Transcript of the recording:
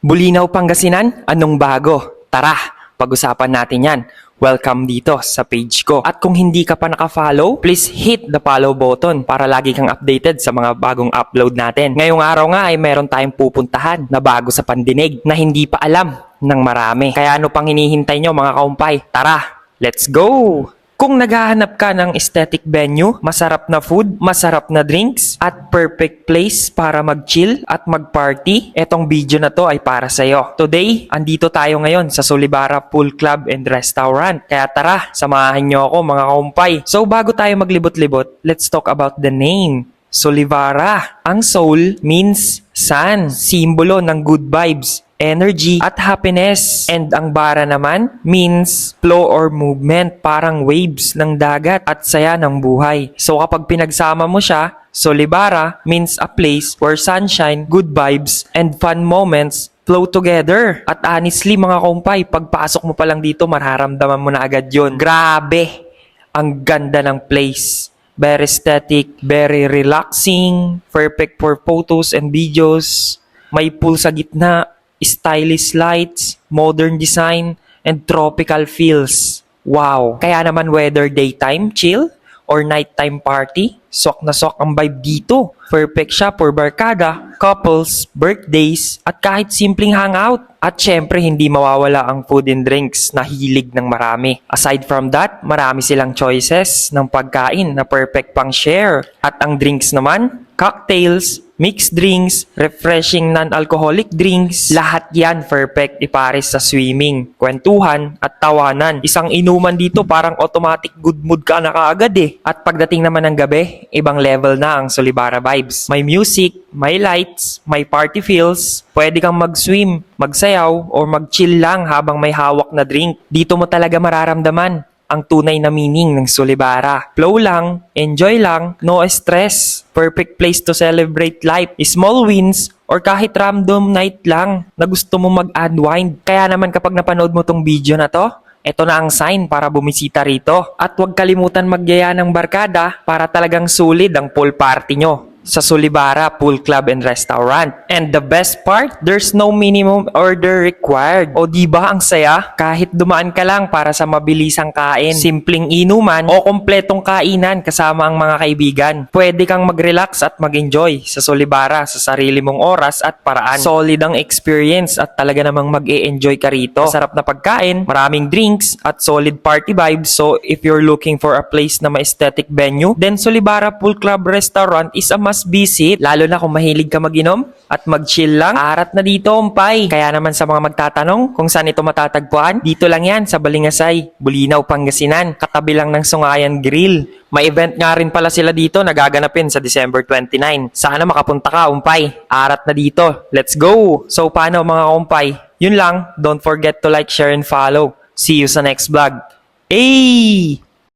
Bulinaw, Pangasinan, anong bago? Tara, pag-usapan natin yan. Welcome dito sa page ko. At kung hindi ka pa naka-follow, please hit the follow button para lagi kang updated sa mga bagong upload natin. Ngayong araw nga ay meron tayong pupuntahan na bago sa pandinig na hindi pa alam ng marami. Kaya ano pang hinihintay nyo mga kaumpay? Tara, let's go! Kung naghahanap ka ng aesthetic venue, masarap na food, masarap na drinks, at perfect place para mag-chill at mag-party, etong video na to ay para sa'yo. Today, andito tayo ngayon sa Solibara Pool Club and Restaurant. Kaya tara, samahan nyo ako mga kaumpay. So bago tayo maglibot-libot, let's talk about the name. Solibara. Ang soul means sun, simbolo ng good vibes, energy, at happiness. And ang bara naman means flow or movement, parang waves ng dagat at saya ng buhay. So kapag pinagsama mo siya, Solibara means a place where sunshine, good vibes, and fun moments flow together. At honestly mga kumpay, pagpasok mo pa lang dito, mararamdaman mo na agad yun. Grabe! Ang ganda ng place. Very aesthetic, very relaxing, perfect for photos and videos. May pool sa gitna, stylish lights, modern design, and tropical feels. Wow! Kaya naman whether daytime chill or nighttime party, sok na sok ang vibe dito. Perfect siya for barkada, couples, birthdays, at kahit simpleng hangout. At syempre, hindi mawawala ang food and drinks na hilig ng marami. Aside from that, marami silang choices ng pagkain na perfect pang share. At ang drinks naman, cocktails, mixed drinks, refreshing non-alcoholic drinks, lahat yan perfect ipares sa swimming, kwentuhan, at tawanan. Isang inuman dito parang automatic good mood ka na kaagad eh. At pagdating naman ng gabi, ibang level na ang Solibara vibes. May music, may lights, may party feels, pwede kang mag-swim, magsayaw, or mag-chill lang habang may hawak na drink. Dito mo talaga mararamdaman ang tunay na meaning ng Solibara. Flow lang, enjoy lang, no stress. Perfect place to celebrate life, small wins, or kahit random night lang na gusto mo mag-unwind. Kaya naman kapag napanood mo tong video na to, ito na ang sign para bumisita rito. At huwag kalimutan magyaya ng barkada para talagang solid ang pool party nyo sa Solibara Pool Club and Restaurant. And the best part, there's no minimum order required. O diba ang saya? Kahit dumaan ka lang para sa mabilisang kain, simpleng inuman, o kompletong kainan kasama ang mga kaibigan, pwede kang mag-relax at mag-enjoy sa Solibara sa sarili mong oras at paraan. Solid ang experience at talaga namang mag-e-enjoy ka rito. Masarap na pagkain, maraming drinks, at solid party vibes. So if you're looking for a place na ma-aesthetic venue, then Solibara Pool Club Restaurant is a must visit, lalo na kung mahilig ka mag-inom at mag-chill lang. Arat na dito, umpay. Kaya naman sa mga magtatanong kung saan ito matatagpuan, dito lang yan sa Balingasay, Bulinaw, Pangasinan, katabi lang ng Sungayan Grill. May event nga rin pala sila dito na gaganapin sa December 29. Sana makapunta ka, umpay. Arat na dito. Let's go! So paano mga umpay? Yun lang, don't forget to like, share, and follow. See you sa next vlog. Hey!